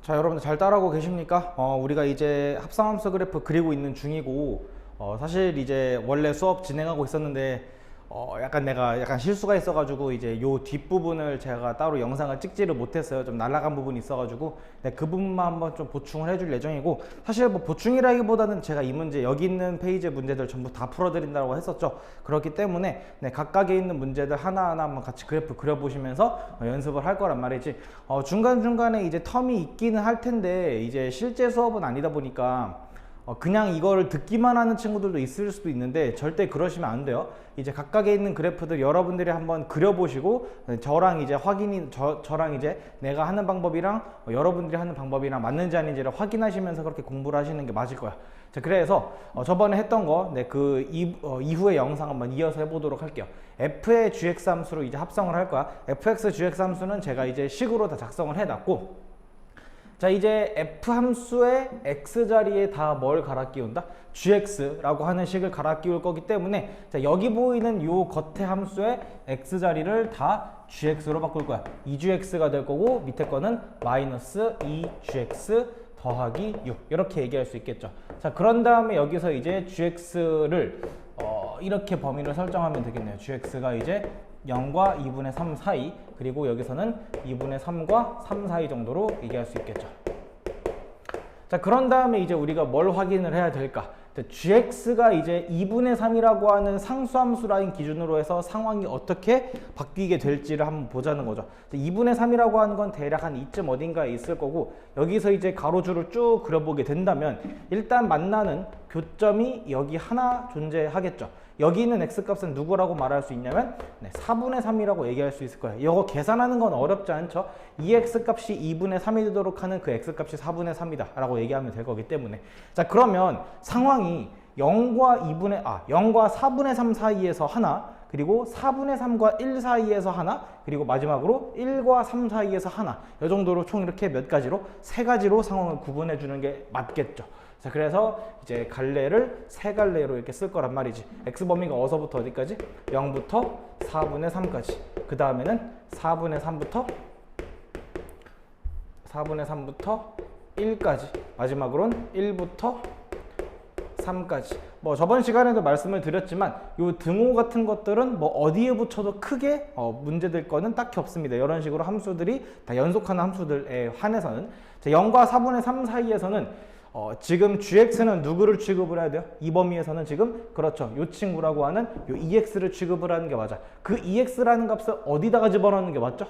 자, 여러분들 잘 따라오고 계십니까? 우리가 이제 합성함수 그래프 그리고 있는 중이고, 사실 이제 원래 수업 진행하고 있었는데, 내가 실수가 있어가지고 이제 요 뒷부분을 제가 따로 영상을 찍지를 못했어요. 좀 날아간 부분이 있어가지고, 네, 그 부분만 한번 좀 보충을 해줄 예정이고, 사실 뭐 보충이라기보다는 제가 이 문제, 여기 있는 페이지 문제들 전부 다 풀어드린다고 했었죠. 그렇기 때문에 네, 각각에 있는 문제들 하나하나 한번 같이 그래프 그려보시면서 연습을 할 거란 말이지. 중간중간에 이제 텀이 있기는 할 텐데, 이제 실제 수업은 아니다 보니까 그냥 이거를 듣기만 하는 친구들도 있을 수도 있는데 절대 그러시면 안 돼요. 이제 각각에 있는 그래프들 여러분들이 한번 그려보시고 저랑 이제 저랑 이제 내가 하는 방법이랑 여러분들이 하는 방법이랑 맞는지 아닌지를 확인하시면서 그렇게 공부를 하시는 게 맞을 거야. 자, 그래서 저번에 했던 거 이후의 영상 한번 이어서 해보도록 할게요. f의 gx 함수로 이제 합성을 할 거야. fx gx 함수는 제가 이제 식으로 다 작성을 해놨고, 자, 이제 f 함수의 x 자리에 다 뭘 갈아 끼운다? gx라고 하는 식을 갈아 끼울 거기 때문에, 자, 여기 보이는 요 겉에 함수의 x 자리를 다 gx로 바꿀 거야. 2gx가 될 거고, 밑에 거는 마이너스 2gx 더하기 6 이렇게 얘기할 수 있겠죠. 자, 그런 다음에 여기서 이제 gx를 이렇게 범위를 설정하면 되겠네요. gx가 이제 0과 2분의 3 사이, 그리고 여기서는 2분의 3과 3 사이 정도로 얘기할 수 있겠죠. 자, 그런 다음에 이제 우리가 뭘 확인을 해야 될까? gx가 이제 2분의 3이라고 하는 상수함수 라인 기준으로 해서 상황이 어떻게 바뀌게 될지를 한번 보자는 거죠. 2분의 3이라고 하는 건 대략 한 이쯤 어딘가에 있을 거고, 여기서 이제 가로줄을 쭉 그려보게 된다면 일단 만나는 교점이 여기 하나 존재하겠죠. 여기 있는 x값은 누구라고 말할 수 있냐면 4분의 3이라고 얘기할 수 있을 거예요. 이거 계산하는 건 어렵지 않죠. 이 x값이 2분의 3이 되도록 하는 그 x값이 4분의 3이다 라고 얘기하면 될 거기 때문에, 자, 그러면 상황이 0과 4분의 3 사이에서 하나, 그리고 4분의 3과 1 사이에서 하나, 그리고 마지막으로 1과 3 사이에서 하나, 이 정도로 총 이렇게 몇 가지로? 세 가지로 상황을 구분해 주는 게 맞겠죠. 자, 그래서 이제 갈래를 세 갈래로 이렇게 쓸 거란 말이지. x 범위가 어디서부터 어디까지? 0부터 4분의 3까지. 그 다음에는 4분의 3부터 1까지. 마지막으로는 1부터 3까지. 뭐 저번 시간에도 말씀을 드렸지만 요 등호 같은 것들은 뭐 어디에 붙여도 크게 문제될 거는 딱히 없습니다. 이런 식으로 함수들이 다 연속하는 함수들에 한해서는, 자, 0과 4분의 3 사이에서는 지금 gx는 누구를 취급을 해야 돼요? 이 범위에서는 지금, 그렇죠, 요 친구라고 하는 요 ex를 취급을 하는 게 맞아. 그 ex라는 값을 어디다가 집어넣는 게 맞죠?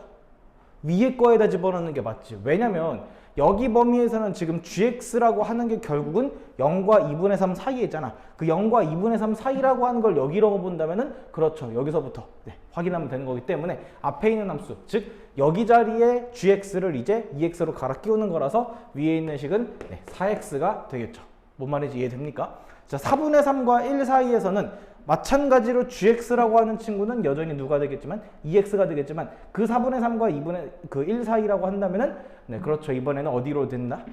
위에 거에다 집어넣는 게 맞지. 왜냐면 여기 범위에서는 지금 gx라고 하는 게 결국은 0과 2분의 3 사이에 있잖아. 그 0과 2분의 3 사이라고 하는 걸 여기라고 본다면은, 그렇죠, 여기서부터 확인하면 되는 거기 때문에 앞에 있는 함수, 즉 여기 자리에 gx를 이제 2x로 갈아 끼우는 거라서 위에 있는 식은 4x가 되겠죠. 뭔 말인지 이해됩니까? 자, 4분의 3과 1 사이에서는 마찬가지로 gx라고 하는 친구는 여전히 누가 되겠지만 2x가 되겠지만, 그 4분의 3과 2분의 1 사이라고 한다면은 그렇죠, 이번에는 어디로 된다?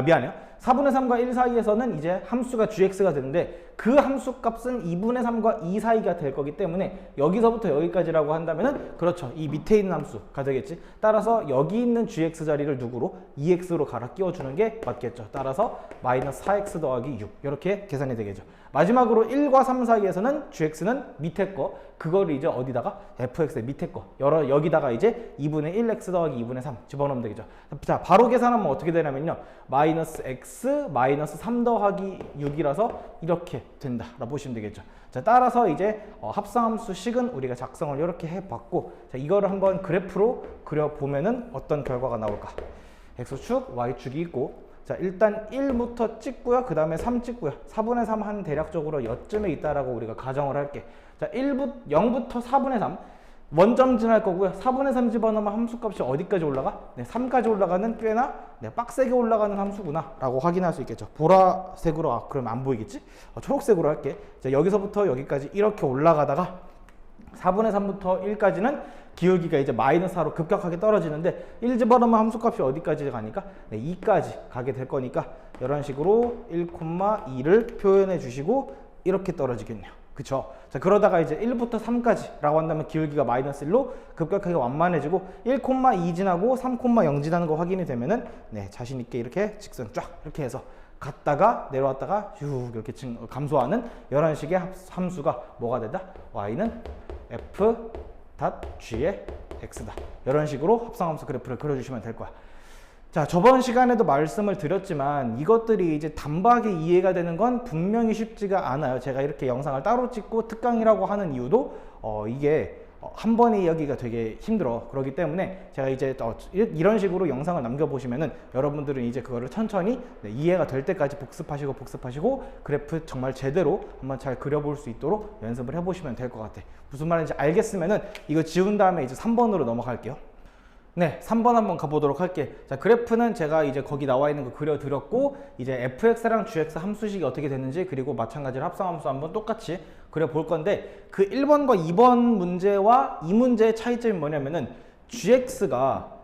미안해요. 4분의 3과 1 사이에서는 이제 함수가 gx가 되는데, 그 함수 값은 2분의 3과 2 사이가 될 거기 때문에 여기서부터 여기까지라고 한다면은, 그렇죠, 이 밑에 있는 함수가 되겠지. 따라서 여기 있는 gx 자리를 누구로? 2x로 갈아 끼워주는 게 맞겠죠. 따라서 마이너스 4x 더하기 6 이렇게 계산이 되겠죠. 마지막으로 1과 3 사이에서는 gx는 밑에 거, 그거를 이제 어디다가? fx의 밑에 거, 여기다가 이제 2분의 1x 더하기 2분의 3 집어넣으면 되겠죠. 자, 바로 계산하면 어떻게 되냐면요, 마이너스 x 마이너스 3 더하기 6이라서 이렇게 된다 라고 보시면 되겠죠. 자, 따라서 이제 합성함수 식은 우리가 작성을 이렇게 해봤고, 자, 이거를 한번 그래프로 그려보면은 어떤 결과가 나올까? x축, y축이 있고, 자, 일단 1부터 찍고요. 그 다음에 3 찍고요. 4분의 3 한 대략적으로 여쯤에 있다라고 우리가 가정을 할게. 자, 0부터 4분의 3 원점진할 거고요. 4분의 3 집어넣으면 함수값이 어디까지 올라가? 3까지 올라가는 꽤나 빡세게 올라가는 함수구나 라고 확인할 수 있겠죠. 보라색으로, 그러면 안 보이겠지? 초록색으로 할게. 자, 여기서부터 여기까지 이렇게 올라가다가 4분의 3부터 1까지는 기울기가 이제 마이너스 4로 급격하게 떨어지는데, 1 집어넣으면 함수값이 어디까지 가니까? 2까지 가게 될 거니까 이런 식으로 1,2를 표현해 주시고 이렇게 떨어지겠네요. 그쵸? 자, 그러다가 이제 1부터 3까지라고 한다면 기울기가 마이너스 1로 급격하게 완만해지고 1,2 지나고 3,0 지나는 거 확인이 되면은 네, 자신 있게 이렇게 직선 쫙 이렇게 해서 갔다가 내려왔다가 쭉 이렇게 감소하는 이런 식의 함수가 뭐가 되다? y는 f.g의 x다. 이런 식으로 합성함수 그래프를 그려주시면 될 거야. 자, 저번 시간에도 말씀을 드렸지만 이것들이 이제 단박에 이해가 되는 건 분명히 쉽지가 않아요. 제가 이렇게 영상을 따로 찍고 특강이라고 하는 이유도 이게 한 번에 이야기가 되게 힘들어. 그렇기 때문에 제가 이제 이런 식으로 영상을 남겨보시면은 여러분들은 이제 그거를 천천히 이해가 될 때까지 복습하시고 그래프 정말 제대로 한번 잘 그려볼 수 있도록 연습을 해보시면 될 것 같아. 무슨 말인지 알겠으면은 이거 지운 다음에 이제 3번으로 넘어갈게요. 네, 3번 한번 가보도록 할게. 자, 그래프는 제가 이제 거기 나와 있는 거 그려드렸고, 이제 fx랑 gx 함수식이 어떻게 되는지, 그리고 마찬가지로 합성함수 한번 똑같이 그려볼 건데, 그 1번과 2번 문제와 이 문제의 차이점이 뭐냐면은 gx가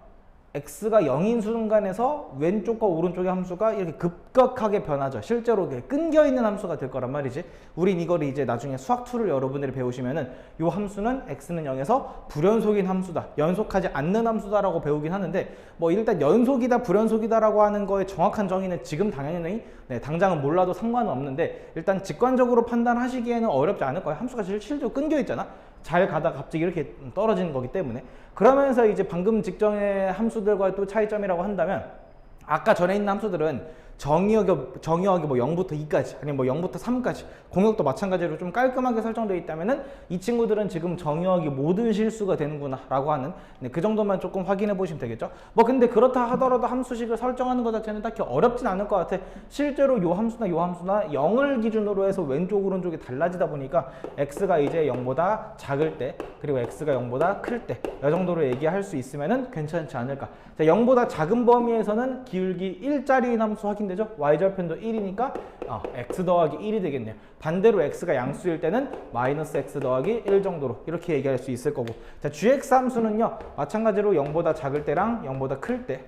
x가 0인 순간에서 왼쪽과 오른쪽의 함수가 이렇게 급격하게 변하죠. 실제로 끊겨 있는 함수가 될 거란 말이지. 우린 이거를 이제 나중에 수학 2를 여러분들이 배우시면은 이 함수는 x는 0에서 불연속인 함수다, 연속하지 않는 함수다라고 배우긴 하는데, 뭐 일단 연속이다 불연속이다라고 하는 거의 정확한 정의는 지금 당연히 당장은 몰라도 상관은 없는데, 일단 직관적으로 판단하시기에는 어렵지 않을 거예요. 함수가 실제로 끊겨 있잖아. 잘 가다가 갑자기 이렇게 떨어지는 거기 때문에. 그러면서 이제 방금 직전의 함수들과의 또 차이점이라고 한다면, 아까 전에 있는 함수들은 정의역이 뭐 0부터 2까지 아니면 뭐 0부터 3까지 공역도 마찬가지로 좀 깔끔하게 설정되어 있다면은 이 친구들은 지금 정의역이 모든 실수가 되는구나 라고 하는 그 정도만 조금 확인해 보시면 되겠죠. 뭐 근데 그렇다 하더라도 함수식을 설정하는 것 자체는 딱히 어렵진 않을 것 같아. 실제로 요 함수나 0을 기준으로 해서 왼쪽 오른쪽이 달라지다 보니까 x가 이제 0보다 작을 때 그리고 x가 0보다 클 때 이 정도로 얘기할 수 있으면은 괜찮지 않을까. 자, 0보다 작은 범위에서는 기울기 1짜리인 함수 확인되죠? y절편도 1이니까 x 더하기 1이 되겠네요. 반대로 x가 양수일 때는 마이너스 x 더하기 1 정도로 이렇게 얘기할 수 있을 거고, 자, gx 함수는요 마찬가지로 0보다 작을 때랑 0보다 클 때,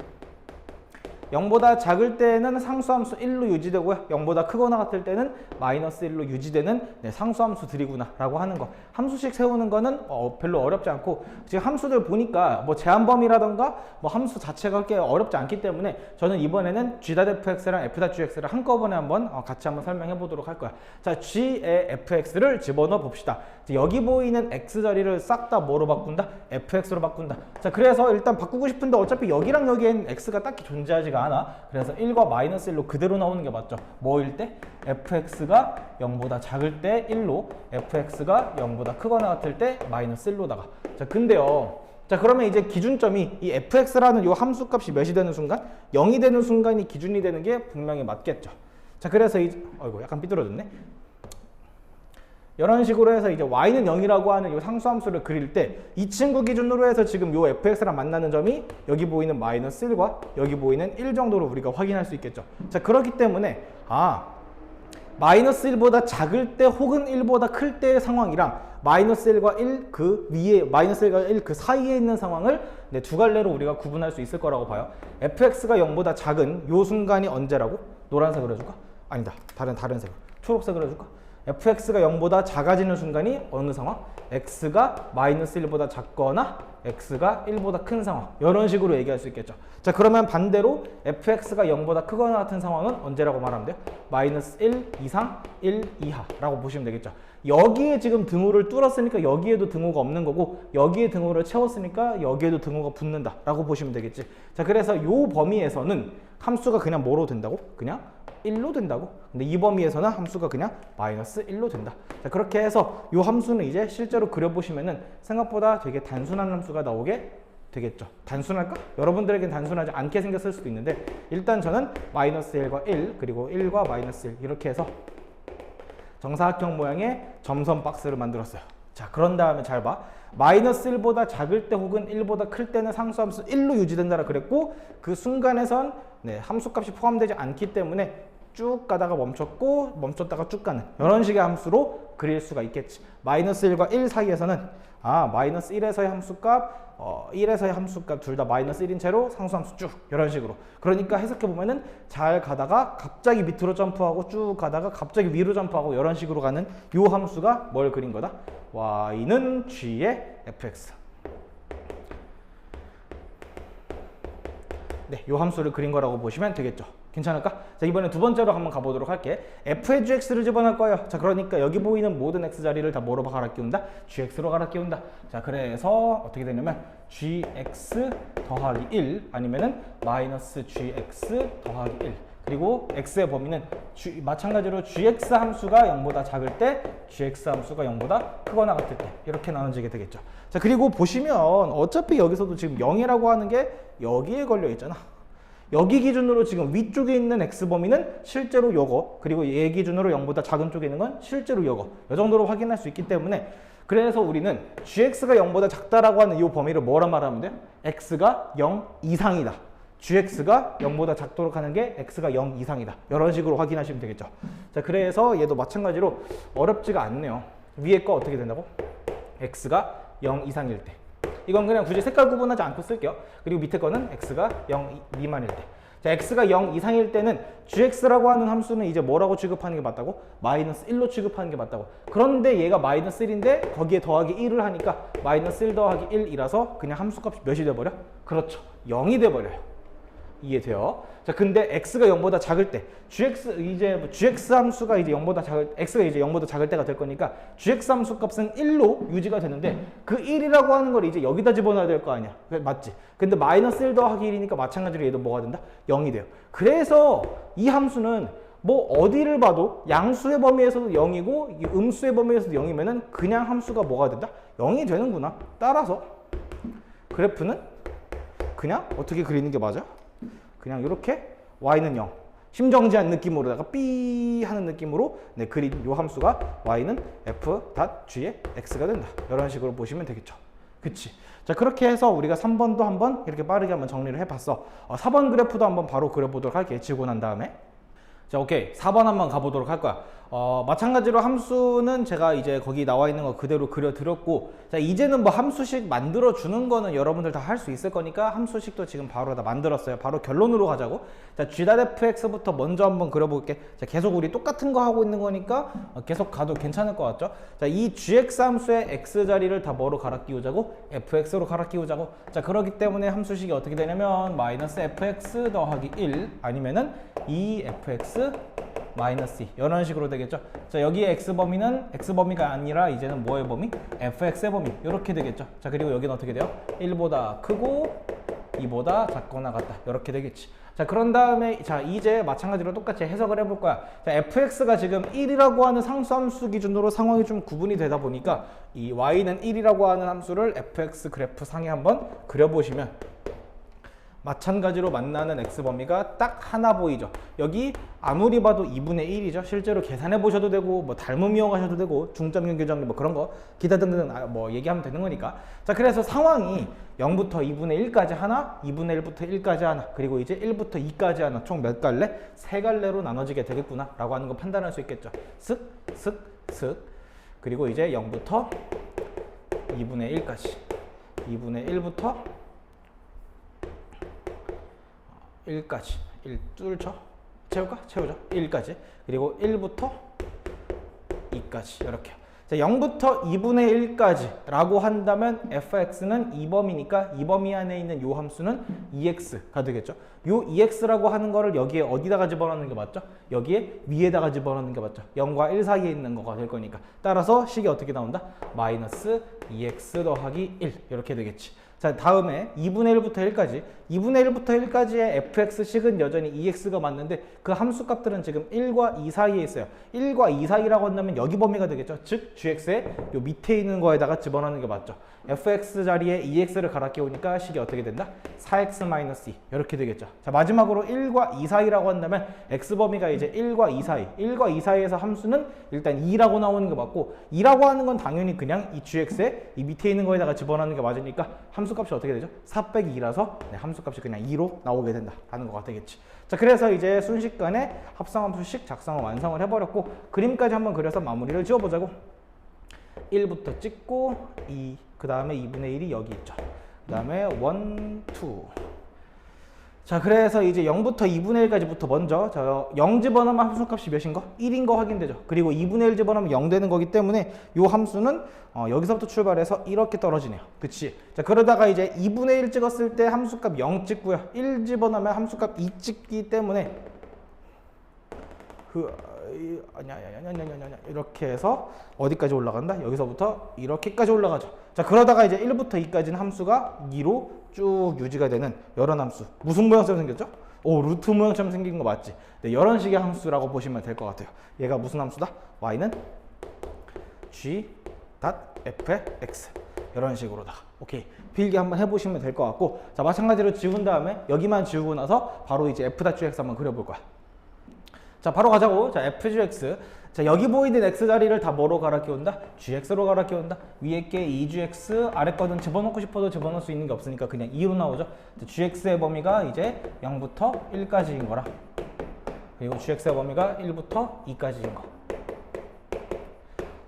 0보다 작을 때는 상수함수 1로 유지되고요. 0보다 크거나 같을 때는 마이너스 1로 유지되는 상수함수들이구나 라고 하는 거. 함수식 세우는 거는 별로 어렵지 않고, 지금 함수들 보니까 뭐 제한범위라던가 뭐 함수 자체가 그렇게 어렵지 않기 때문에 저는 이번에는 g.fx랑 f.gx를 한꺼번에 한번 같이 한번 설명해 보도록 할 거야. 자, g의 fx를 집어넣어 봅시다. 여기 보이는 x 자리를 싹 다 뭐로 바꾼다? fx로 바꾼다. 자, 그래서 일단 바꾸고 싶은데 어차피 여기랑 여기엔 x가 딱히 존재하지가 않아. 그래서 1과 마이너스 1로 그대로 나오는 게 맞죠. 뭐일 때? fx가 0보다 작을 때 1로, fx가 0보다 크거나 같을 때 마이너스 1로다가. 자, 근데요. 자, 그러면 이제 기준점이 이 fx라는 요 함수 값이 몇이 되는 순간? 0이 되는 순간이 기준이 되는 게 분명히 맞겠죠. 자, 그래서 이제 약간 삐뚤어졌네. 이런 식으로 해서 이제 y는 0이라고 하는 이 상수함수를 그릴 때 이 친구 기준으로 해서 지금 요 fx랑 만나는 점이 여기 보이는 마이너스 1과 여기 보이는 1 정도로 우리가 확인할 수 있겠죠. 자, 그렇기 때문에 마이너스 1보다 작을 때 혹은 1보다 클 때의 상황이랑 마이너스 1과 1 그 위에 마이너스 1과 1 그 사이에 있는 상황을 두 갈래로 우리가 구분할 수 있을 거라고 봐요. fx가 0보다 작은 요 순간이 언제라고? 노란색으로 해줄까? 아니다. 다른 색으로. 초록색으로 해줄까? fx가 0보다 작아지는 순간이 어느 상황? x가 마이너스 1보다 작거나 x가 1보다 큰 상황. 이런 식으로 얘기할 수 있겠죠. 자, 그러면 반대로 fx가 0보다 크거나 같은 상황은 언제라고 말하면 돼요? 마이너스 1 이상 1 이하라고 보시면 되겠죠. 여기에 지금 등호를 뚫었으니까 여기에도 등호가 없는 거고, 여기에 등호를 채웠으니까 여기에도 등호가 붙는다 라고 보시면 되겠지. 자, 그래서 요 범위에서는 함수가 그냥 뭐로 된다고? 그냥 1로 된다고? 근데 이 범위에서는 함수가 그냥 마이너스 1로 된다. 자, 그렇게 해서 이 함수는 이제 실제로 그려보시면은 생각보다 되게 단순한 함수가 나오게 되겠죠. 단순할까? 여러분들에겐 단순하지 않게 생겼을 수도 있는데, 일단 저는 마이너스 1과 1 그리고 1과 마이너스 1 이렇게 해서 정사각형 모양의 점선 박스를 만들었어요. 자, 그런 다음에 잘 봐. 마이너스 1보다 작을 때 혹은 1보다 클 때는 상수함수 1로 유지된다라 그랬고, 그 순간에선 함수값이 포함되지 않기 때문에 쭉 가다가 멈췄고 멈췄다가 쭉 가는 이런 식의 함수로 그릴 수가 있겠지. 마이너스 1과 1 사이에서는 마이너스 1에서의 함수값 1에서의 함수값 둘 다 마이너스 1인 채로 상수함수 쭉 이런 식으로. 그러니까 해석해보면은 잘 가다가 갑자기 밑으로 점프하고 쭉 가다가 갑자기 위로 점프하고 이런 식으로 가는 요 함수가 뭘 그린 거다? y는 g의 fx. 네, 요 함수를 그린 거라고 보시면 되겠죠. 괜찮을까? 자, 이번에 두 번째로 한번 가보도록 할게. f의 gx를 집어넣을 거예요. 자, 그러니까 여기 보이는 모든 x 자리를 다 뭐로 갈아 끼운다? gx로 갈아 끼운다. 자, 그래서 어떻게 되냐면 gx 더하기 1 아니면은 마이너스 gx 더하기 1. 그리고 x의 범위는 마찬가지로 gx 함수가 0보다 작을 때 gx 함수가 0보다 크거나 같을 때 이렇게 나눠지게 되겠죠. 자, 그리고 보시면 어차피 여기서도 지금 0이라고 하는 게 여기에 걸려 있잖아. 여기 기준으로 지금 위쪽에 있는 x범위는 실제로 요거, 그리고 얘 기준으로 0보다 작은 쪽에 있는 건 실제로 요거, 이 정도로 확인할 수 있기 때문에 그래서 우리는 gx가 0보다 작다라고 하는 이 범위를 뭐라 말하면 돼요? x가 0 이상이다. gx가 0보다 작도록 하는 게 x가 0 이상이다. 이런 식으로 확인하시면 되겠죠. 자, 그래서 얘도 마찬가지로 어렵지가 않네요. 위에 거 어떻게 된다고? x가 0 이상일 때. 이건 그냥 굳이 색깔 구분하지 않고 쓸게요. 그리고 밑에 거는 x가 0 미만일 때. 자, x가 0 이상일 때는 gx라고 하는 함수는 이제 뭐라고 취급하는 게 맞다고? 마이너스 1로 취급하는 게 맞다고. 그런데 얘가 마이너스 1인데 거기에 더하기 1을 하니까 마이너스 1 더하기 1이라서 그냥 함수값이 몇이 돼버려? 그렇죠. 0이 돼버려요. 이해돼요? 자, 근데 x가 0보다 작을 때 gx 함수가 이제 0보다 작을 x가 이제 0보다 작을 때가 될 거니까 gx 함수 값은 1로 유지가 되는데 그 1이라고 하는 걸 이제 여기다 집어넣어야 될 거 아니야. 맞지? 근데 마이너스 1 더하기 1이니까 마찬가지로 얘도 뭐가 된다? 0이 돼요. 그래서 이 함수는 뭐 어디를 봐도 양수의 범위에서도 0이고 음수의 범위에서도 0이면은 그냥 함수가 뭐가 된다? 0이 되는구나. 따라서 그래프는 그냥 어떻게 그리는 게 맞아? 그냥 이렇게 y는 0 심정지한 느낌으로다가 삐 하는 느낌으로 그린 요 함수가 y는 f.g의 x가 된다. 이런 식으로 보시면 되겠죠. 그치? 자, 그렇게 해서 우리가 3번도 한번 이렇게 빠르게 한번 정리를 해봤어. 4번 그래프도 한번 바로 그려보도록 할게. 지고 난 다음에. 자, 오케이. 4번 한번 가보도록 할 거야. 마찬가지로 함수는 제가 이제 거기 나와 있는 거 그대로 그려드렸고, 자, 이제는 뭐 함수식 만들어주는 거는 여러분들 다 할 수 있을 거니까 함수식도 지금 바로 다 만들었어요. 바로 결론으로 가자고. 자, g.fx부터 먼저 한번 그려볼게. 자, 계속 우리 똑같은 거 하고 있는 거니까 계속 가도 괜찮을 것 같죠? 자, 이 gx 함수의 x 자리를 다 뭐로 갈아 끼우자고? fx로 갈아 끼우자고. 자, 그렇기 때문에 함수식이 어떻게 되냐면 마이너스 fx 더하기 1 아니면은 2fx 마이너스 2 이런 식으로 되겠죠. 자, 여기에 x범위가 아니라 이제는 뭐의 범위? fx의 범위 이렇게 되겠죠. 자, 그리고 여기는 어떻게 돼요? 1보다 크고 2보다 작거나 같다 이렇게 되겠지. 자, 그런 다음에 자, 이제 마찬가지로 똑같이 해석을 해볼 거야. 자, fx가 지금 1이라고 하는 상수함수 기준으로 상황이 좀 구분이 되다 보니까 이 y는 1이라고 하는 함수를 fx 그래프 상에 한번 그려보시면 마찬가지로 만나는 x범위가 딱 하나 보이죠. 여기 아무리 봐도 2분의 1이죠. 실제로 계산해 보셔도 되고 뭐 닮음 이용하셔도 되고 중점 교정리 뭐 그런 거 기타 등등 뭐 얘기하면 되는 거니까. 자, 그래서 상황이 0부터 2분의 1까지 하나, 2분의 1부터 1까지 하나, 그리고 이제 1부터 2까지 하나, 총 몇 갈래? 세 갈래로 나눠지게 되겠구나 라고 하는 거 판단할 수 있겠죠. 쓱, 쓱, 쓱. 그리고 이제 0부터 2분의 1까지, 2분의 1부터 1까지 1 뚫죠? 채울까? 채우죠. 1까지. 그리고 1부터 2까지 이렇게. 자, 0부터 2분의 1까지 라고 한다면 fx는 2범위니까 2범위 안에 있는 요 함수는 2x가 되겠죠. 요 2x라고 하는 거를 여기에 어디다가 집어넣는 게 맞죠? 여기에 위에다가 집어넣는 게 맞죠. 0과 1 사이에 있는 거가 될 거니까. 따라서 식이 어떻게 나온다? 마이너스 2x 더하기 1 이렇게 되겠지. 자, 다음에 2분의 1부터 1까지 2분의 1부터 1까지의 fx식은 여전히 2x가 맞는데 그 함수값들은 지금 1과 2 사이에 있어요. 1과 2 사이라고 한다면 여기 범위가 되겠죠. 즉 gx의 요 밑에 있는 거에다가 집어넣는 게 맞죠. fx 자리에 2x를 갈아 끼우니까 식이 어떻게 된다? 4x-2 이렇게 되겠죠. 자, 마지막으로 1과 2 사이라고 한다면 x범위가 이제 1과 2 사이 1과 2 사이에서 함수는 일단 2라고 나오는 게 맞고 2라고 하는 건 당연히 그냥 이 gx의 이 밑에 있는 거에다가 집어넣는 게 맞으니까 함수 함수값이 어떻게 되죠? 4 빼기 2라서 네, 함수값이 그냥 2로 나오게 된다라는 거가 되겠지. 자, 그래서 이제 순식간에 합성함수식 작성을 완성을 해버렸고 그림까지 한번 그려서 마무리를 지어보자고. 1부터 찍고 2, 그 다음에 2분의 1이 여기 있죠. 그 다음에 1, 2. 자, 그래서 이제 0부터 2분의 1까지부터 먼저 0 집어넣으면 함수값이 몇인 거? 1인 거 확인되죠. 그리고 2분의 1 집어넣으면 0 되는 거기 때문에 이 함수는 여기서부터 출발해서 이렇게 떨어지네요. 그치? 자, 그러다가 이제 2분의 1 찍었을 때 함수값 0 찍고요. 1 집어넣으면 함수값 2 찍기 때문에 아니야 이렇게 해서 어디까지 올라간다? 여기서부터 이렇게까지 올라가죠. 자, 그러다가 이제 1부터 2까지는 함수가 2로 쭉 유지가 되는 이런 함수. 무슨 모양처럼 생겼죠? 오, 루트 모양처럼 생긴 거 맞지? 네, 이런 식의 함수라고 보시면 될 것 같아요. 얘가 무슨 함수다? y는 g.f의 x 이런 식으로다. 오케이, 필기 한번 해보시면 될 것 같고, 자, 마찬가지로 지운 다음에 여기만 지우고 나서 바로 이제 f.gx 한번 그려볼 거야. 자, 바로 가자고. 자, fgx. 자, 여기 보이는 x 자리를 다 뭐로 갈아 끼운다? gx로 갈아 끼운다. 위에 게 2gx, 아래 거는 집어넣고 싶어도 집어넣을 수 있는 게 없으니까 그냥 2로 나오죠. 자, gx의 범위가 이제 0부터 1까지인 거라. 그리고 gx의 범위가 1부터 2까지인 거.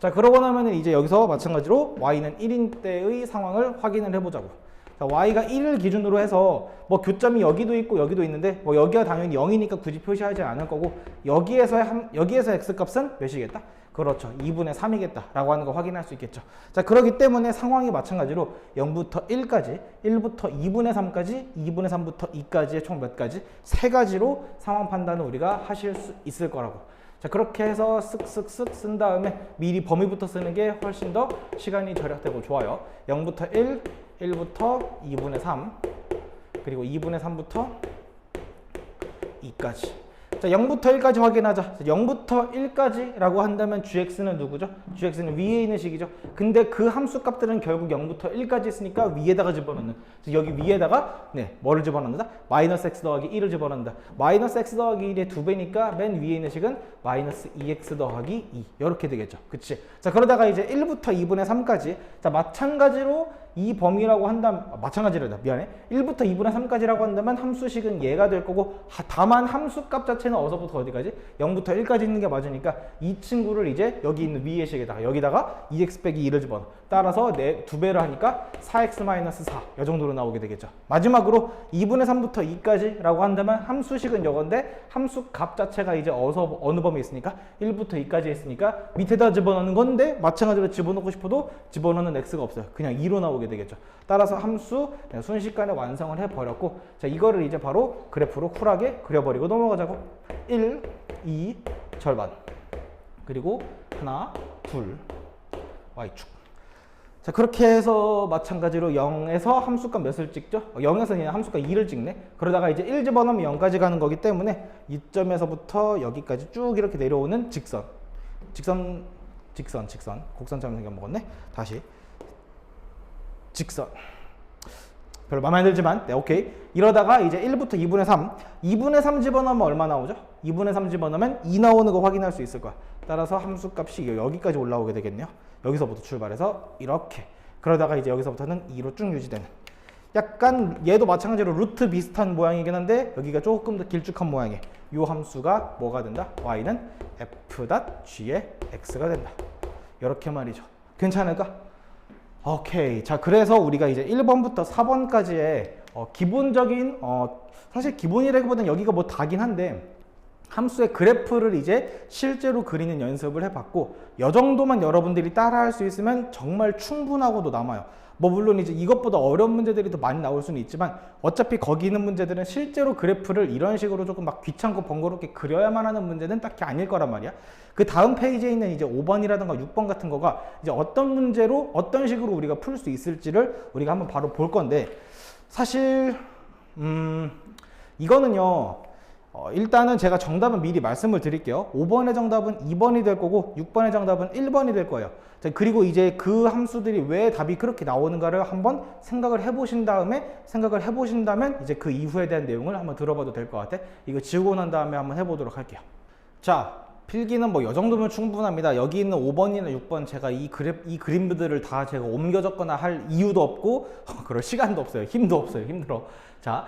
자, 그러고 나면은 이제 여기서 마찬가지로 y는 1인 때의 상황을 확인을 해보자고. 자, y가 1을 기준으로 해서 뭐 교점이 여기도 있고 여기도 있는데 뭐 여기가 당연히 0이니까 굳이 표시하지 않을 거고 여기에서 x값은 몇이겠다? 그렇죠. 2분의 3이겠다 라고 하는 거 확인할 수 있겠죠. 자, 그렇기 때문에 상황이 마찬가지로 0부터 1까지, 1부터 2분의 3까지, 2분의 3부터 2까지의 총 몇 가지? 3가지로 상황 판단을 우리가 하실 수 있을 거라고. 자, 그렇게 해서 쓱쓱쓱 쓴 다음에 미리 범위부터 쓰는 게 훨씬 더 시간이 절약되고 좋아요. 0부터 1, 1부터 2분의 3, 그리고 2분의 3부터 2까지. 자, 0부터 1까지 확인하자. 자, 0부터 1까지라고 한다면 gx는 누구죠? gx는 위에 있는 식이죠. 근데 그 함수 값들은 결국 0부터 1까지 있으니까 위에다가 집어넣는. 여기 위에다가 뭐를 집어넣는다? 마이너스 x 더하기 1을 집어넣는다. 마이너스 x 더하기 1의 2배니까 맨 위에 있는 식은 마이너스 2x 더하기 2 이렇게 되겠죠. 그치? 자, 그러다가 이제 1부터 2분의 3까지. 자, 마찬가지로 이 범위라고 한다면 마찬가지로다. 미안해. 1부터 2분의 3까지라고 한다면 함수식은 얘가 될 거고, 다만 함수값 자체는 어디서부터 어디까지? 0부터 1까지 있는 게 맞으니까 이 친구를 이제 여기 있는 위의 식에다가 여기다가 2x 빼기 2를 집어넣어. 따라서 2배를 하니까 4x-4 이 정도로 나오게 되겠죠. 마지막으로 2분의 3부터 2까지라고 한다면 함수식은 이건데 함수값 자체가 이제 어느 범위에 있으니까 1부터 2까지 있으니까 밑에다 집어넣는 건데 마찬가지로 집어넣고 싶어도 집어넣는 x가 없어요. 그냥 2로 나오게 되겠죠. 따라서 함수 순식간에 완성을 해버렸고, 자, 이거를 이제 바로 그래프로 쿨하게 그려버리고 넘어가자고. 1, 2, 절반. 그리고 하나, 둘, y축. 자, 그렇게 해서 마찬가지로 0에서 함수값 몇을 찍죠? 0에서 그냥 함수값 2를 찍네. 그러다가 이제 1 집어넣으면 0까지 가는 거기 때문에 이 점에서부터 여기까지 쭉 이렇게 내려오는 직선. 곡선처럼 생겨먹었네. 다시. 직선. 별로 마음에 안 들지만, 네, 오케이. 이러다가 이제 1부터 2분의 3. 2분의 3 집어넣으면 얼마 나오죠? 2분의 3 집어넣으면 2 나오는 거 확인할 수 있을 거야. 따라서 함수값이 여기까지 올라오게 되겠네요. 여기서부터 출발해서 이렇게. 그러다가 이제 여기서부터는 2로 쭉 유지되는. 약간 얘도 마찬가지로 루트 비슷한 모양이긴 한데 여기가 조금 더 길쭉한 모양이에요. 이 함수가 뭐가 된다? y는 f.g의 x가 된다. 이렇게 말이죠. 괜찮을까? 오케이. 자, 그래서 우리가 이제 1번부터 4번까지의 기본적인 사실 기본이라기보다는 여기가 뭐 다긴 한데 함수의 그래프를 이제 실제로 그리는 연습을 해봤고, 이 정도만 여러분들이 따라할 수 있으면 정말 충분하고도 남아요. 뭐 물론 이제 이것보다 어려운 문제들이 더 많이 나올 수는 있지만 어차피 거기 있는 문제들은 실제로 그래프를 이런 식으로 조금 막 귀찮고 번거롭게 그려야만 하는 문제는 딱히 아닐 거란 말이야. 그 다음 페이지에 있는 이제 5번이라든가 6번 같은 거가 이제 어떤 문제로 어떤 식으로 우리가 풀 수 있을지를 우리가 한번 바로 볼 건데, 사실 이거는요 일단은 제가 정답은 미리 말씀을 드릴게요. 5번의 정답은 2번이 될 거고 6번의 정답은 1번이 될 거예요. 자, 그리고 이제 그 함수들이 왜 답이 그렇게 나오는가를 한번 생각을 해보신다면 이제 그 이후에 대한 내용을 한번 들어봐도 될 것 같아. 이거 지우고 난 다음에 한번 해보도록 할게요. 자, 필기는 뭐 이 정도면 충분합니다. 여기 있는 5번이나 6번 제가 이 그림들을 다 제가 옮겨 적거나 할 이유도 없고 그럴 시간도 없어요. 힘도 없어요. 힘들어. 자,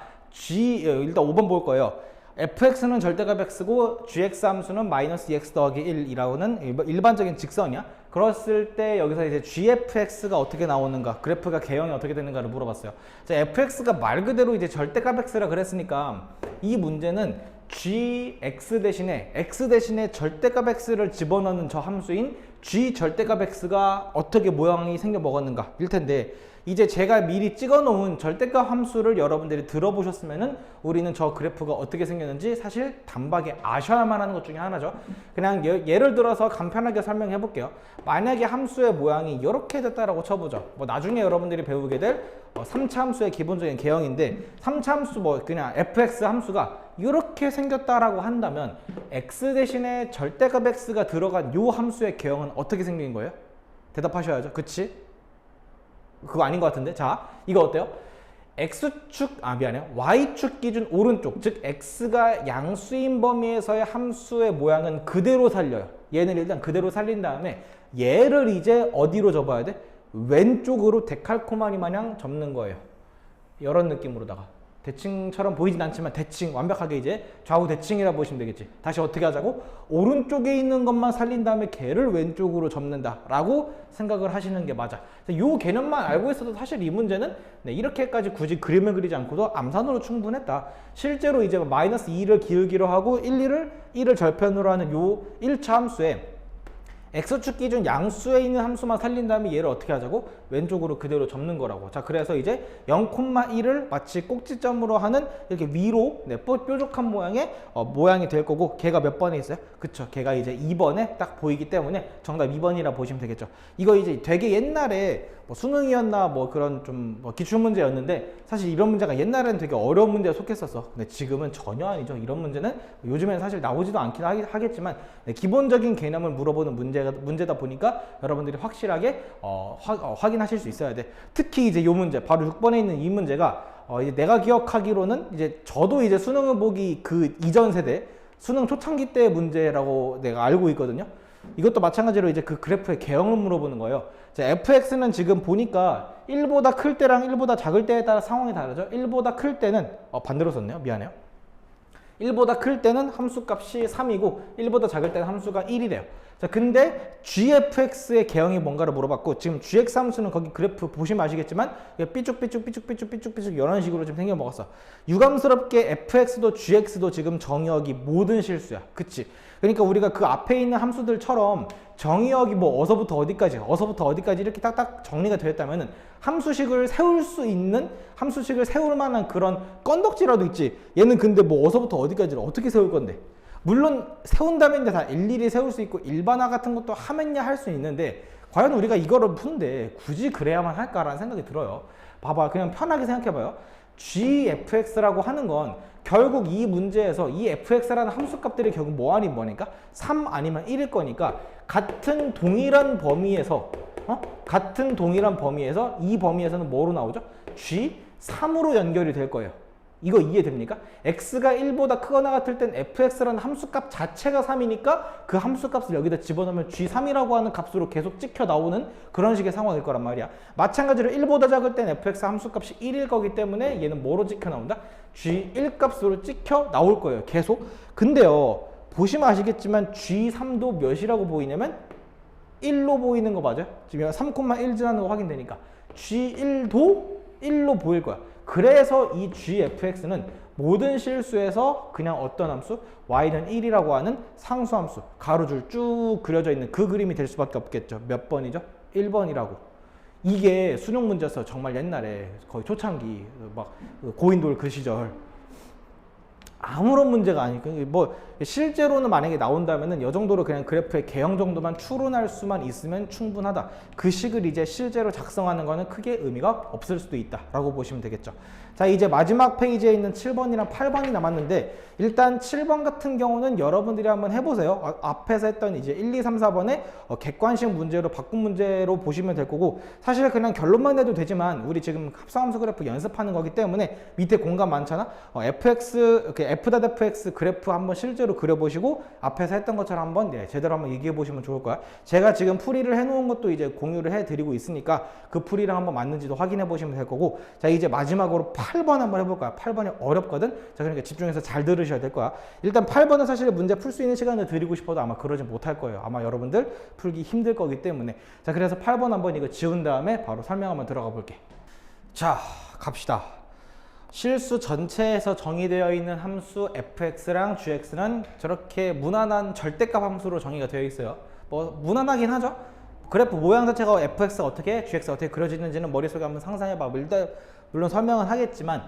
일단 5번 볼 거예요. fx는 절대값 x고 gx 함수는 마이너스 2x 더하기 1이라고는 일반적인 직선이야. 그랬을 때 여기서 이제 gfx가 어떻게 나오는가, 그래프가 개형이 어떻게 되는가를 물어봤어요. 자, fx가 말 그대로 이제 절대값 x라 그랬으니까 이 문제는 gx 대신에 x 대신에 절대값 x를 집어넣는 저 함수인 g 절대값 x가 어떻게 모양이 생겨 먹었는가 일 텐데, 이제 제가 미리 찍어 놓은 절대값 함수를 여러분들이 들어보셨으면은 우리는 저 그래프가 어떻게 생겼는지 사실 단박에 아셔야만 하는 것 중에 하나죠. 그냥 예를 들어서 간편하게 설명해 볼게요. 만약에 함수의 모양이 이렇게 됐다라고 쳐보죠. 뭐 나중에 여러분들이 배우게 될 3차 함수의 기본적인 개형인데, 3차 함수 뭐 그냥 fx 함수가 이렇게 생겼다라고 한다면 x 대신에 절대값 x가 들어간 요 함수의 개형은 어떻게 생긴 거예요? 대답하셔야죠. 그치? 그거 아닌 것 같은데. 자, 이거 어때요? x축, y축 기준 오른쪽, 즉 x가 양수인 범위에서의 함수의 모양은 그대로 살려요. 얘는 일단 그대로 살린 다음에 얘를 이제 어디로 접어야 돼? 왼쪽으로 데칼코마니 마냥 접는 거예요. 이런 느낌으로다가. 대칭처럼 보이진 않지만 대칭, 완벽하게 이제 좌우 대칭이라 보시면 되겠지. 다시 어떻게 하자고? 오른쪽에 있는 것만 살린 다음에 걔를 왼쪽으로 접는다 라고 생각을 하시는 게 맞아. 이 개념만 알고 있어도 사실 이 문제는 이렇게까지 굳이 그림을 그리지 않고도 암산으로 충분했다. 실제로 이제 마이너스 2를 기울기로 하고 1을 절편으로 하는 요 1차 함수에 x축 기준 양수에 있는 함수만 살린 다음에 얘를 어떻게 하자고? 왼쪽으로 그대로 접는 거라고. 자, 그래서 이제 0,1을 마치 꼭지점으로 하는 이렇게 위로 뾰족한 모양의 모양이 될 거고, 걔가 몇 번에 있어요? 그쵸, 걔가 이제 2번에 딱 보이기 때문에 정답 2번이라 보시면 되겠죠. 이거 이제 되게 옛날에 뭐 수능이었나 뭐 그런 좀 기출 문제였는데, 사실 이런 문제가 옛날에는 되게 어려운 문제에 속했었어. 근데 지금은 전혀 아니죠. 이런 문제는 요즘에는 사실 나오지도 않긴 하겠지만 기본적인 개념을 물어보는 문제다 보니까 여러분들이 확실하게 확인하실 수 있어야 돼. 특히 이제 이 문제, 바로 6번에 있는 이 문제가 이제 내가 기억하기로는 이제 저도 이제 수능을 보기 그 이전 세대 수능 초창기 때 문제라고 내가 알고 있거든요. 이것도 마찬가지로 이제 그 그래프의 개형을 물어보는 거예요. 자, fx는 지금 보니까 1보다 클 때랑 1보다 작을 때에 따라 상황이 다르죠. 1보다 클 때는 반대로 썼네요. 미안해요. 1보다 클 때는 함수값이 3이고 1보다 작을 때는 함수가 1이래요. 자, 근데 gfx의 개형이 뭔가를 물어봤고, 지금 gx 함수는 거기 그래프 보시면 아시겠지만 삐쭉삐쭉 이런 식으로 좀 생겨 먹었어. 유감스럽게 fx도 gx도 지금 정의역이 모든 실수야. 그치? 그러니까 우리가 그 앞에 있는 함수들처럼 정의역이 뭐 어서부터 어디까지 이렇게 딱딱 정리가 되었다면은 함수식을 세울 만한 그런 건덕지라도 있지. 얘는 근데 뭐 어서부터 어디까지를 어떻게 세울 건데? 물론 세운다면 이제 다 일일이 세울 수 있고 일반화 같은 것도 하면야 할 수 있는데, 과연 우리가 이거를 푸는데 굳이 그래야만 할까라는 생각이 들어요. 봐봐, 그냥 편하게 생각해봐요. gfx라고 하는 건 결국 이 문제에서 이 fx라는 함수값들이 결국 뭐 아닌 뭐니까 3 아니면 1일 거니까 같은 동일한 범위에서 이 범위에서는 뭐로 나오죠? g3으로 연결이 될 거예요. 이거 이해됩니까? x가 1보다 크거나 같을 땐 fx라는 함수값 자체가 3이니까 그 함수값을 여기다 집어넣으면 g3이라고 하는 값으로 계속 찍혀 나오는 그런 식의 상황일 거란 말이야. 마찬가지로 1보다 작을 땐 fx 함수값이 1일 거기 때문에 얘는 뭐로 찍혀 나온다? g1 값으로 찍혀 나올 거예요. 계속. 근데요, 보시면 아시겠지만 g3도 몇이라고 보이냐면 1로 보이는 거 맞아요? 지금 3,1 지나는 거 확인되니까 g1도 1로 보일 거야. 그래서 이 gfx는 모든 실수에서 그냥 어떤 함수? y는 1이라고 하는 상수함수, 가로줄 쭉 그려져 있는 그 그림이 될 수밖에 없겠죠. 몇 번이죠? 1번이라고. 이게 수능 문제였어. 정말 옛날에 거의 초창기 막 고인돌 그 시절. 아무런 문제가 아니고, 뭐 실제로는 만약에 나온다면은 이 정도로 그냥 그래프의 개형 정도만 추론할 수만 있으면 충분하다. 그 식을 이제 실제로 작성하는 거는 크게 의미가 없을 수도 있다라고 보시면 되겠죠. 자, 이제 마지막 페이지에 있는 7번이랑 8번이 남았는데, 일단 7번 같은 경우는 여러분들이 한번 해보세요. 앞에서 했던 이제 1, 2, 3, 4번에 객관식 문제로 바꾼 문제로 보시면 될 거고, 사실 그냥 결론만 내도 되지만 우리 지금 합성함수 그래프 연습하는 거기 때문에 밑에 공간 많잖아. f.fx 그래프 한번 실제로 그려보시고 앞에서 했던 것처럼 한번 제대로 한번 얘기해 보시면 좋을 거야. 제가 지금 풀이를 해놓은 것도 이제 공유를 해드리고 있으니까 그 풀이랑 한번 맞는지도 확인해 보시면 될 거고, 자 이제 마지막으로 8번 한번 해볼 거야. 8번이 어렵거든. 자 그러니까 집중해서 잘 들으셔야 될 거야. 일단 8번은 사실 문제 풀 수 있는 시간을 드리고 싶어도 아마 그러지 못할 거예요. 아마 여러분들 풀기 힘들 거기 때문에. 자 그래서 8번 한번 이거 지운 다음에 바로 설명 한번 들어가 볼게. 자 갑시다. 실수 전체에서 정의되어 있는 함수 fx랑 gx는 저렇게 무난한 절대값 함수로 정의가 되어 있어요. 뭐 무난하긴 하죠. 그래프 모양 자체가 fx가 어떻게 gx가 어떻게 그려지는지는 머릿속에 한번 상상해봐. 일단 물론 설명은 하겠지만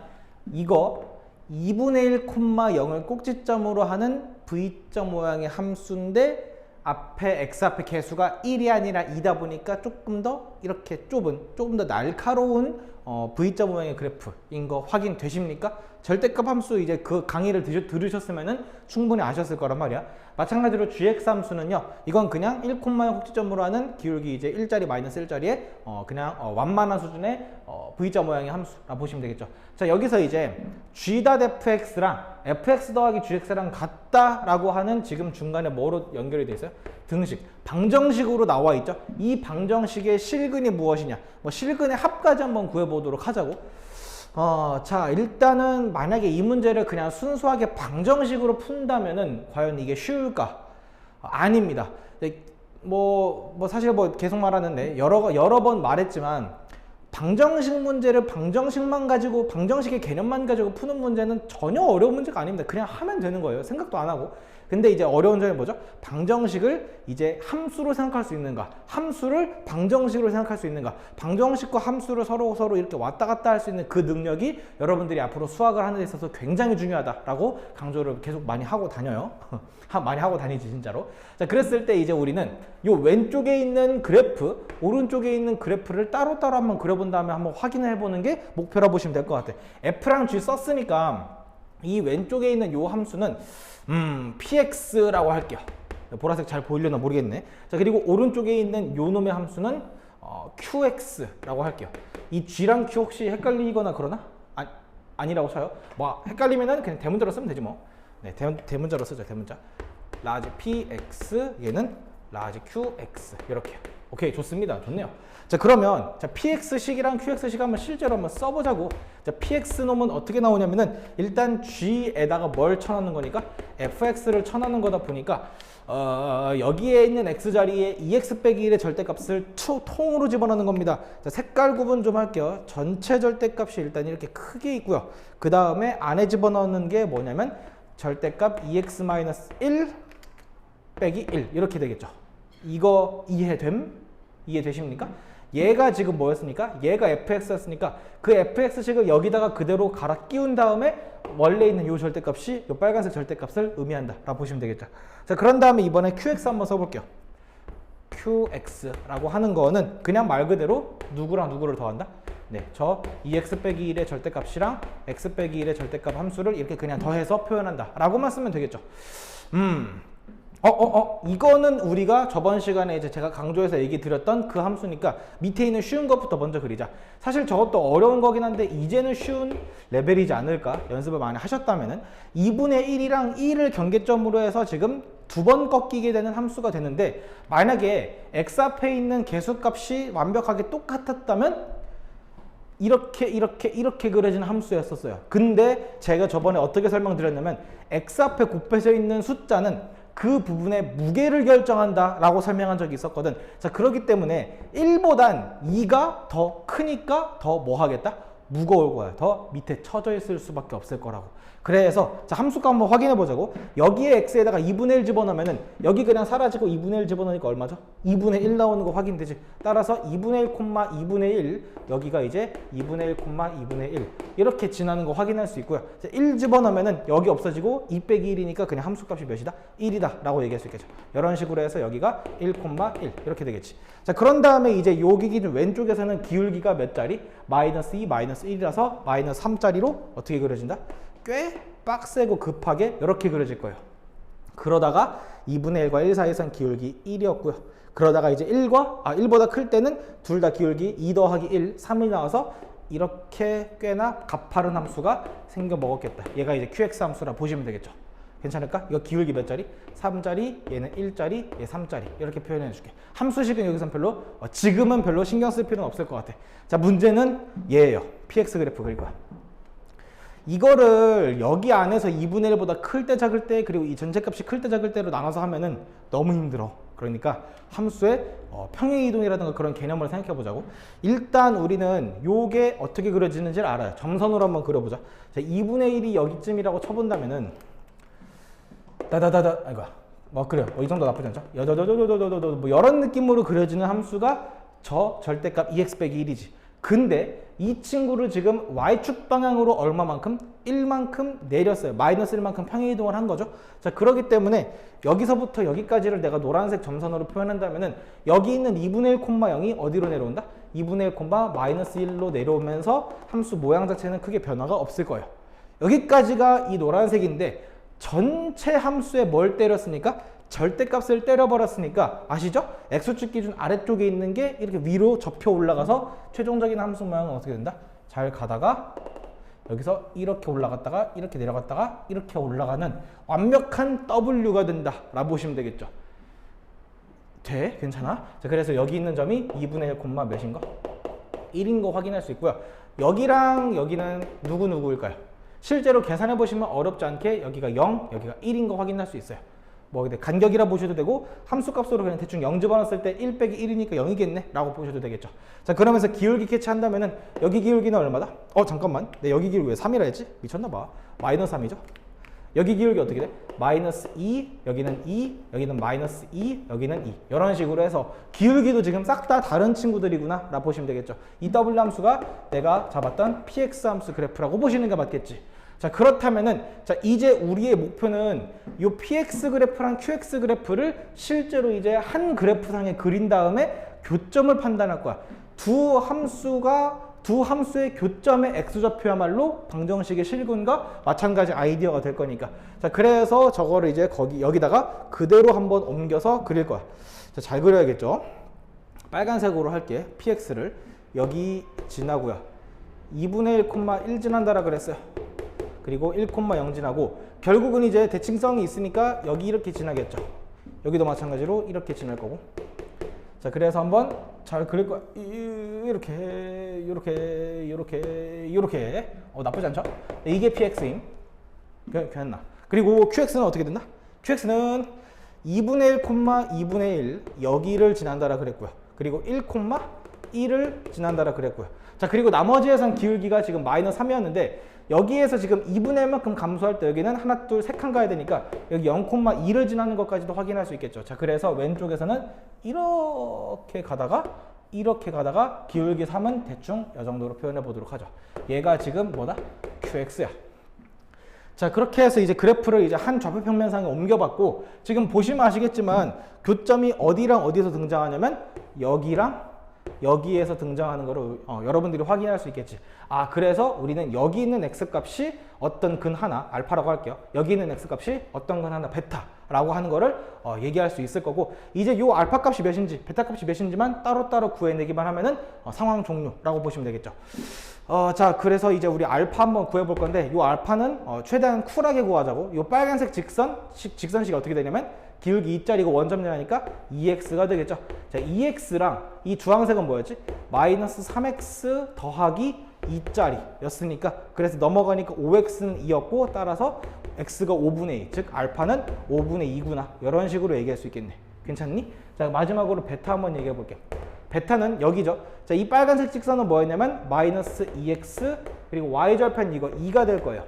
이거 2분의 1, 0을 꼭지점으로 하는 v점 모양의 함수인데 앞에 x 앞에 개수가 1이 아니라 2다 보니까 조금 더 이렇게 조금 더 날카로운 V자 모양의 그래프인 거 확인되십니까? 절대값 함수 이제 그 강의를 들으셨으면은 충분히 아셨을 거란 말이야. 마찬가지로 gx 함수는요, 이건 그냥 1,0 꼭지점으로 하는 기울기 이제 1자리 마이너스 1자리에 그냥 완만한 수준의 V자 모양의 함수라 보시면 되겠죠. 자 여기서 이제 g.fx랑 fx 더하기 gx랑 같다라고 하는 지금 중간에 뭐로 연결이 돼 있어요? 등식, 방정식으로 나와 있죠. 이 방정식의 실근이 무엇이냐? 뭐 실근의 합까지 한번 구해보도록 하자고. 자 일단은 만약에 이 문제를 그냥 순수하게 방정식으로 푼다면은 과연 이게 쉬울까? 아닙니다. 뭐 사실 뭐 계속 말하는데 여러 번 말했지만 방정식 문제를 방정식만 가지고 방정식의 개념만 가지고 푸는 문제는 전혀 어려운 문제가 아닙니다. 그냥 하면 되는 거예요. 생각도 안 하고. 근데 이제 어려운 점이 뭐죠? 방정식을 이제 함수로 생각할 수 있는가? 함수를 방정식으로 생각할 수 있는가? 방정식과 함수를 서로 이렇게 왔다 갔다 할 수 있는 그 능력이 여러분들이 앞으로 수학을 하는 데 있어서 굉장히 중요하다라고 강조를 계속 많이 하고 다녀요. 많이 하고 다니지 진짜로. 자 그랬을 때 이제 우리는 요 왼쪽에 있는 그래프, 오른쪽에 있는 그래프를 따로따로 한번 그려본 다음에 한번 확인을 해보는 게 목표라 보시면 될 것 같아. F랑 G 썼으니까 이 왼쪽에 있는 요 함수는 px라고 할게요. 보라색 잘 보이려나 모르겠네. 자 그리고 오른쪽에 있는 요 놈의 함수는 qx라고 할게요. 이 g랑 q 혹시 헷갈리거나 그러나? 아니라고 쳐요. 뭐 헷갈리면은 그냥 대문자로 쓰면 되지 뭐. 네, 대문자로 쓰죠. 대문자. 라지 px 얘는 라지 qx 이렇게요. 오케이 좋습니다. 좋네요. 자 그러면 자 px식이랑 qx식 한번 실제로 한번 써보자고. 자 px 놈은 어떻게 나오냐면은 일단 g에다가 뭘 쳐넣는 거니까 fx를 쳐넣는 거다 보니까 여기에 있는 x 자리에 2x 빼기 1의 절대값을 통으로 집어넣는 겁니다. 자 색깔 구분 좀 할게요. 전체 절대값이 일단 이렇게 크게 있고요. 그 다음에 안에 집어넣는 게 뭐냐면 절대값 2x-1 빼기 1 이렇게 되겠죠. 이거 이해되십니까? 얘가 지금 뭐였습니까? 얘가 fx였으니까 그 fx식을 여기다가 그대로 갈아 끼운 다음에 원래 있는 요 절대값이 요 빨간색 절대값을 의미한다 라고 보시면 되겠죠. 자 그런 다음에 이번에 qx 한번 써볼게요. qx라고 하는 거는 그냥 말 그대로 누구랑 누구를 더한다? 네, 저 2x 빼기 1의 절대값이랑 x 빼기 1의 절대값 함수를 이렇게 그냥 더해서 표현한다 라고만 쓰면 되겠죠. 이거는 우리가 저번 시간에 이제 제가 강조해서 얘기 드렸던 그 함수니까 밑에 있는 쉬운 것부터 먼저 그리자. 사실 저것도 어려운 거긴 한데 이제는 쉬운 레벨이지 않을까? 연습을 많이 하셨다면은 2분의 1이랑 2를 경계점으로 해서 지금 두 번 꺾이게 되는 함수가 되는데 만약에 x 앞에 있는 개수값이 완벽하게 똑같았다면 이렇게 그려지는 함수였었어요. 근데 제가 저번에 어떻게 설명드렸냐면 x 앞에 곱해져 있는 숫자는 그 부분의 무게를 결정한다 라고 설명한 적이 있었거든. 자 그렇기 때문에 1보단 2가 더 크니까 더 뭐 하겠다? 무거울 거야. 더 밑에 처져 있을 수밖에 없을 거라고. 그래서 자 함수값 한번 확인해 보자고. 여기에 x에다가 2분의 1 집어넣으면은 여기 그냥 사라지고 2분의 1 집어넣으니까 얼마죠? 2분의 1 나오는 거 확인되지. 따라서 2분의 1, 2분의 1 여기가 이제 2분의 1, 2분의 1 이렇게 지나는 거 확인할 수 있고요. 자, 1 집어넣으면은 여기 없어지고 2 빼기 1이니까 그냥 함수값이 몇이다? 1이다 라고 얘기할 수 있겠죠. 이런 식으로 해서 여기가 1, 1 이렇게 되겠지. 자 그런 다음에 이제 여기 기준 왼쪽에서는 기울기가 몇 자리? 마이너스 2, 마이너스 1이라서 마이너스 3짜리로 어떻게 그려진다? 꽤 빡세고 급하게 이렇게 그려질 거예요. 그러다가 2분의 1과 1 사이에선 기울기 1이었고요. 그러다가 이제 1보다 클 때는 둘 다 기울기 2 더하기 1, 3이 나와서 이렇게 꽤나 가파른 함수가 생겨 먹었겠다. 얘가 이제 QX 함수라 보시면 되겠죠. 괜찮을까? 이거 기울기 몇 자리? 3자리, 얘는 1자리, 얘 3자리. 이렇게 표현해 줄게. 함수식은 여기선 별로, 지금은 별로 신경 쓸 필요는 없을 것 같아. 자, 문제는 얘예요. PX 그래프 그릴 거야. 이거를 여기 안에서 2분의 1보다 클 때 작을 때 그리고 이 전체값이 클 때 작을 때로 나눠서 하면은 너무 힘들어. 그러니까 함수의 평행이동이라든가 그런 개념을 생각해 보자고. 일단 우리는 요게 어떻게 그려지는지를 알아요. 점선으로 한번 그려보자. 자, 2분의 1이 여기쯤이라고 쳐본다면은 아이고 그래요. 이 정도 나쁘지 않죠? 뭐 이런 느낌으로 그려지는 함수가 저 절대값 2x 빼기 1이지. 근데 이 친구를 지금 y축 방향으로 얼마만큼? 1만큼 내렸어요. 마이너스 1만큼 평행이동을 한 거죠. 자, 그렇기 때문에 여기서부터 여기까지를 내가 노란색 점선으로 표현한다면은 여기 있는 2분의 1, 0이 어디로 내려온다? 2분의 1, 마이너스 1로 내려오면서 함수 모양 자체는 크게 변화가 없을 거예요. 여기까지가 이 노란색인데 전체 함수에 뭘 때렸으니까? 절대값을 때려버렸으니까 아시죠? x축 기준 아래쪽에 있는 게 이렇게 위로 접혀 올라가서 최종적인 함수 모양은 어떻게 된다? 잘 가다가 여기서 이렇게 올라갔다가 이렇게 내려갔다가 이렇게 올라가는 완벽한 W가 된다 라고 보시면 되겠죠. 돼? 괜찮아? 자, 그래서 여기 있는 점이 2분의 1, 몇인 거? 1인 거 확인할 수 있고요. 여기랑 여기는 누구일까요? 실제로 계산해 보시면 어렵지 않게 여기가 0, 여기가 1인 거 확인할 수 있어요. 뭐 간격이라 보셔도 되고 함수값으로 그냥 대충 0 집어넣었을 때 1 빼기 1이니까 0이겠네 라고 보셔도 되겠죠. 자, 그러면서 기울기 캐치한다면은 여기 기울기는 얼마다? 잠깐만, 내 여기 기울기 왜 3이라 했지? 미쳤나봐. 마이너스 3이죠. 여기 기울기 어떻게 돼? 마이너스 2, 여기는 2, 여기는 마이너스 2, 여기는 2. 이런 식으로 해서 기울기도 지금 싹 다 다른 친구들이구나 라고 보시면 되겠죠. 이 W 함수가 내가 잡았던 PX 함수 그래프라고 보시는 게 맞겠지. 자, 그렇다면은 자, 이제 우리의 목표는 이 PX 그래프랑 QX 그래프를 실제로 이제 한 그래프상에 그린 다음에 교점을 판단할 거야. 두 함수의 교점의 x좌표야말로 방정식의 실근과 마찬가지 아이디어가 될 거니까. 자, 그래서 저거를 이제 여기다가 그대로 한번 옮겨서 그릴 거야. 자, 잘 그려야겠죠? 빨간색으로 할게. PX를 여기 지나고요. 2분의 1, 1 지난다라 그랬어요. 그리고 1,0 지나고 결국은 이제 대칭성이 있으니까 여기 이렇게 지나겠죠. 여기도 마찬가지로 이렇게 지날 거고. 자, 그래서 한번 잘 그릴 거야. 이렇게 나쁘지 않죠? 이게 PX임. 괜찮나? 그리고 QX는 어떻게 된다? QX는 2분의 1, 2분의 1 여기를 지난다라 그랬고요. 그리고 1,1을 지난다라 그랬고요. 자, 그리고 나머지에선 기울기가 지금 마이너스 3이었는데 여기에서 지금 2분의 1만큼 감소할 때 여기는 하나, 둘, 세 칸 가야 되니까 여기 0,2를 지나는 것까지도 확인할 수 있겠죠. 자, 그래서 왼쪽에서는 이렇게 가다가 기울기 3은 대충 이 정도로 표현해 보도록 하죠. 얘가 지금 뭐다? QX야. 자, 그렇게 해서 이제 그래프를 이제 한 좌표 평면상에 옮겨봤고 지금 보시면 아시겠지만 교점이 어디랑 어디에서 등장하냐면 여기랑 여기에서 등장하는 거를 여러분들이 확인할 수 있겠지. 아, 그래서 우리는 여기 있는 x값이 어떤 근 하나, 알파라고 할게요. 여기 있는 x값이 어떤 근 하나, 베타라고 하는 거를 얘기할 수 있을 거고, 이제 요 알파 값이 몇인지, 베타 값이 몇인지만 따로따로 구해내기만 하면은 상황 종료라고 보시면 되겠죠. 자, 그래서 이제 우리 알파 한번 구해볼 건데, 요 알파는 최대한 쿨하게 구하자고. 요 빨간색 직선식이 어떻게 되냐면 기울기 2짜리고 원점 내라니까 2x가 되겠죠. 자, 2x랑 이 주황색은 뭐였지? 마이너스 3x 더하기 2짜리 였으니까, 그래서 넘어가니까 5x는 2였고 따라서 x가 5분의 2, 즉 알파는 5분의 2구나. 이런 식으로 얘기할 수 있겠네. 괜찮니? 자, 마지막으로 베타 한번 얘기해 볼게. 베타는 여기죠. 자, 이 빨간색 직선은 뭐였냐면 마이너스 2x 그리고 y절편 이거 2가 될 거예요.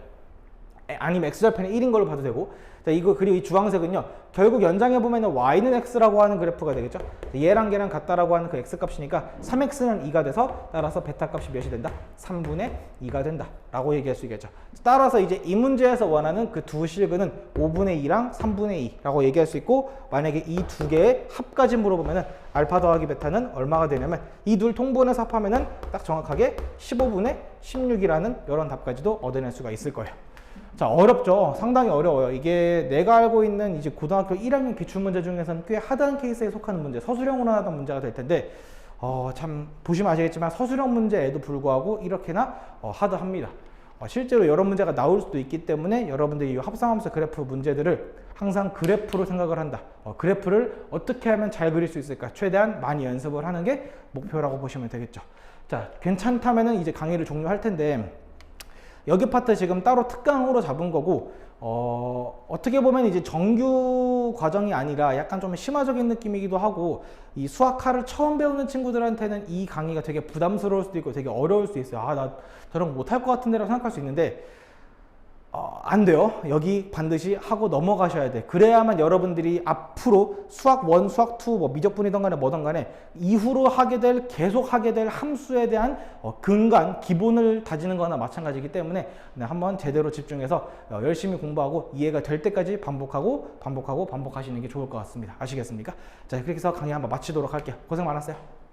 아니면 x절편이 1인 걸로 봐도 되고. 자, 이거 그리고 이 주황색은요, 결국 연장해 보면은 y는 x라고 하는 그래프가 되겠죠. 얘랑 걔랑 같다라고 하는 그 x 값이니까 3x는 2가 돼서 따라서 베타 값이 몇이 된다? 3분의 2가 된다 라고 얘기할 수 있겠죠. 따라서 이제 이 문제에서 원하는 그 두 실근은 5분의 2랑 3분의 2라고 얘기할 수 있고, 만약에 이 두 개의 합까지 물어보면은 알파 더하기 베타는 얼마가 되냐면 이 둘 통분해서 합하면은 딱 정확하게 15분의 16이라는 이런 답까지도 얻어낼 수가 있을 거예요. 자, 어렵죠? 상당히 어려워요. 이게 내가 알고 있는 이제 고등학교 1학년 기출문제 중에서는 꽤 하드한 케이스에 속하는 문제, 서술형으로 하던 문제가 될 텐데, 참 보시면 아시겠지만 서술형 문제에도 불구하고 이렇게나 하드합니다. 실제로 여러 문제가 나올 수도 있기 때문에 여러분들이 이 합성함수 그래프 문제들을 항상 그래프로 생각을 한다. 그래프를 어떻게 하면 잘 그릴 수 있을까? 최대한 많이 연습을 하는 게 목표라고 보시면 되겠죠. 자, 괜찮다면은 이제 강의를 종료할 텐데, 여기 파트 지금 따로 특강으로 잡은 거고, 어떻게 보면 이제 정규 과정이 아니라 약간 좀 심화적인 느낌이기도 하고, 이 수학화를 처음 배우는 친구들한테는 이 강의가 되게 부담스러울 수도 있고 되게 어려울 수 있어요. 나 저런 거 못할 것 같은데 라고 생각할 수 있는데, 안 돼요. 여기 반드시 하고 넘어가셔야 돼. 그래야만 여러분들이 앞으로 수학 1, 수학 2, 뭐 미적분이든 간에 뭐든 간에 이후로 계속 하게 될 함수에 대한 근간, 기본을 다지는 거나 마찬가지이기 때문에 한번 제대로 집중해서 열심히 공부하고 이해가 될 때까지 반복하시는 게 좋을 것 같습니다. 아시겠습니까? 자, 그렇게 해서 강의 한번 마치도록 할게요. 고생 많았어요.